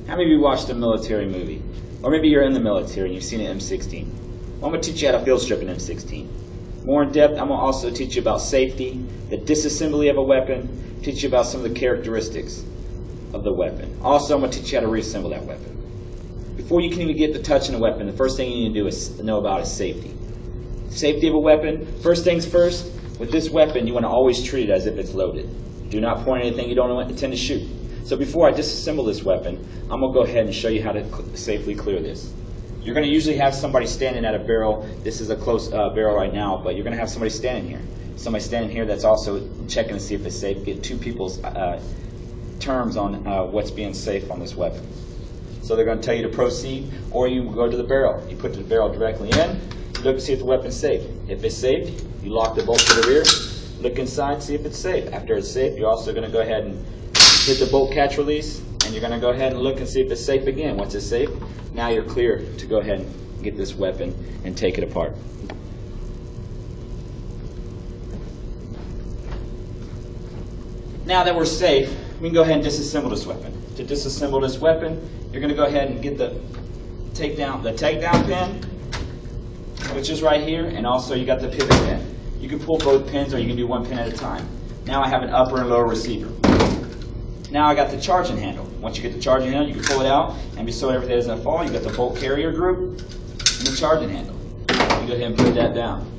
How many of you watched a military movie? Or maybe you're in the military and you've seen an M16. Well, I'm going to teach you how to field strip an M16. More in depth, I'm going to also teach you about safety, the disassembly of a weapon, teach you about some of the characteristics of the weapon. Also, I'm going to teach you how to reassemble that weapon. Before you can even get to touching a weapon, the first thing you need to do is know about is safety. Safety of a weapon, first things first, with this weapon you want to always treat it as if it's loaded. Do not point anything you don't intend to shoot. So before I disassemble this weapon, I'm going to go ahead and show you how to safely clear this. You're going to usually have somebody standing at a barrel. This is a close barrel right now, but you're going to have somebody standing here. Somebody standing here that's also checking to see if it's safe. Get two people's terms on what's being safe on this weapon. So they're going to tell you to proceed, or you go to the barrel. You put the barrel directly in, you look to see if the weapon's safe. If it's safe, you lock the bolt to the rear, look inside, see if it's safe. After it's safe, you're also going to go ahead and hit the bolt catch release, and you're going to go ahead and look and see if it's safe again. Once it's safe, now you're clear to go ahead and get this weapon and take it apart. Now that we're safe, we can go ahead and disassemble this weapon. To disassemble this weapon, you're going to go ahead and get the takedown pin, which is right here, and also you got the pivot pin. You can pull both pins, or you can do one pin at a time. Now I have an upper and lower receiver. Now I got the charging handle. Once you get the charging handle, you can pull it out, and so everything doesn't fall, you got the bolt carrier group and the charging handle. You go ahead and put that down.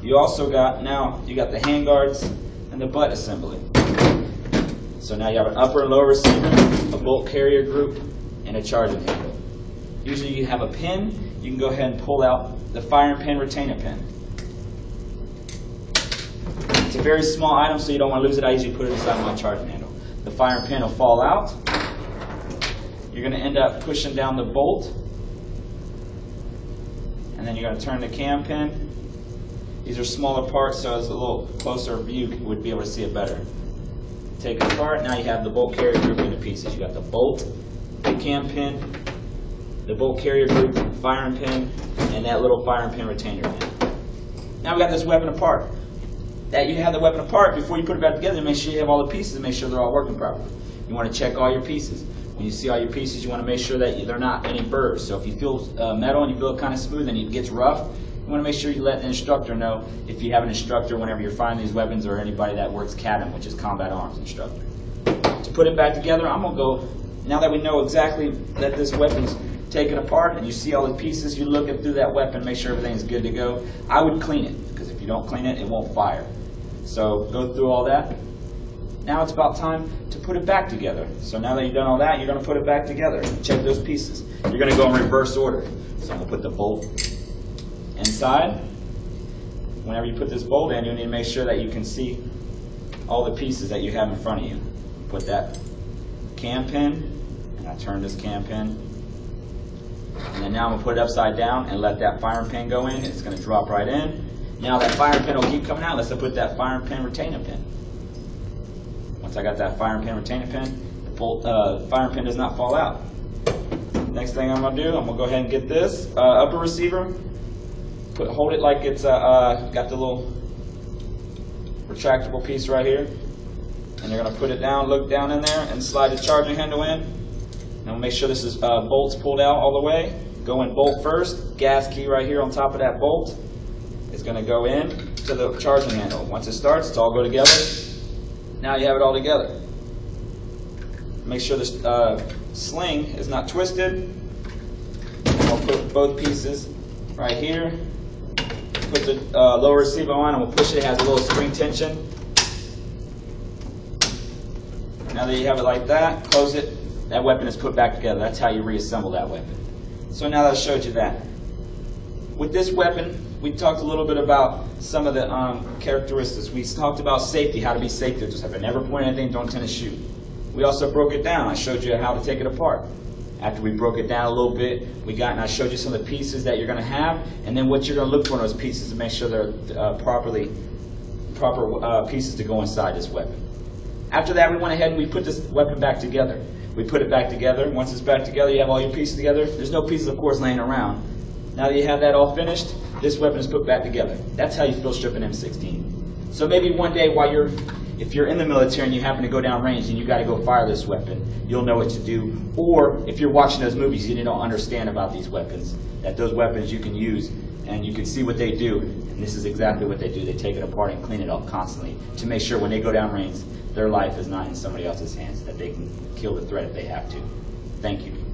You also got, now you got the hand guards and the butt assembly. So now you have an upper and lower receiver, a bolt carrier group, and a charging handle. Usually you have a pin, you can go ahead and pull out the firing pin, retainer pin. It's a very small item, so you don't want to lose it. I usually put it inside my charging handle. The firing pin will fall out. You're going to end up pushing down the bolt, and then you're going to turn the cam pin. These are smaller parts, so it's a little closer view would be able to see it better. Take it apart. Now you have the bolt carrier group into pieces. You got the bolt, the cam pin, the bolt carrier group, firing pin, and that little firing pin retainer pin. Now we got this weapon apart. That you have the weapon apart, before you put it back together, make sure you have all the pieces and make sure they're all working properly. You want to check all your pieces. When you see all your pieces, you want to make sure that they're not any burrs. So if you feel metal and you feel it kind of smooth and it gets rough, you want to make sure you let the instructor know, if you have an instructor whenever you're firing these weapons, or anybody that works CADM, which is Combat Arms Instructor. To put it back together, I'm going to go, now that we know exactly that this weapon's taken apart and you see all the pieces, you look through that weapon, make sure everything's good to go. I would clean it, because if you don't clean it, it won't fire. So go through all that. Now it's about time to put it back together. So now that you've done all that, you're going to put it back together. Check those pieces. You're going to go in reverse order. So I'm going to put the bolt inside. Whenever you put this bolt in, you need to make sure that you can see all the pieces that you have in front of you. Put that cam pin, and I turn this cam pin. And then now I'm going to put it upside down and let that firing pin go in. It's going to drop right in. Now that firing pin will keep coming out unless I put that firing pin retainer pin. Once I got that firing pin retainer pin, the bolt, firing pin does not fall out. Next thing I'm going to do, I'm going to go ahead and get this upper receiver, hold it like it's got the little retractable piece right here, and you're going to put it down, look down in there, and slide the charging handle in. Now make sure this is bolts pulled out all the way. Go in bolt first, gas key right here on top of that bolt. It's going to go in to the charging handle. Once it starts, it's all go together. Now you have it all together. Make sure this sling is not twisted. I'll put both pieces right here. Put the lower receiver on, and we'll push it. It has a little spring tension. Now that you have it like that, close it. That weapon is put back together. That's how you reassemble that weapon. So now that I showed you that. With this weapon, we talked a little bit about some of the characteristics. We talked about safety, how to be safe with this weapon. Never point anything, don't tend to shoot. We also broke it down. I showed you how to take it apart. After we broke it down a little bit, I showed you some of the pieces that you're going to have, and then what you're going to look for in those pieces to make sure they're proper pieces to go inside this weapon. After that, we went ahead and we put this weapon back together. We put it back together. Once it's back together, you have all your pieces together. There's no pieces, of course, laying around. Now that you have that all finished, this weapon is put back together. That's how you field strip an M16. So maybe one day while you're if you're in the military and you happen to go down range and you got to go fire this weapon, you'll know what to do. Or if you're watching those movies, you don't understand about these weapons, that those weapons you can use and you can see what they do. And this is exactly what they do. They take it apart and clean it up constantly to make sure when they go down range, their life is not in somebody else's hands, that they can kill the threat if they have to. Thank you.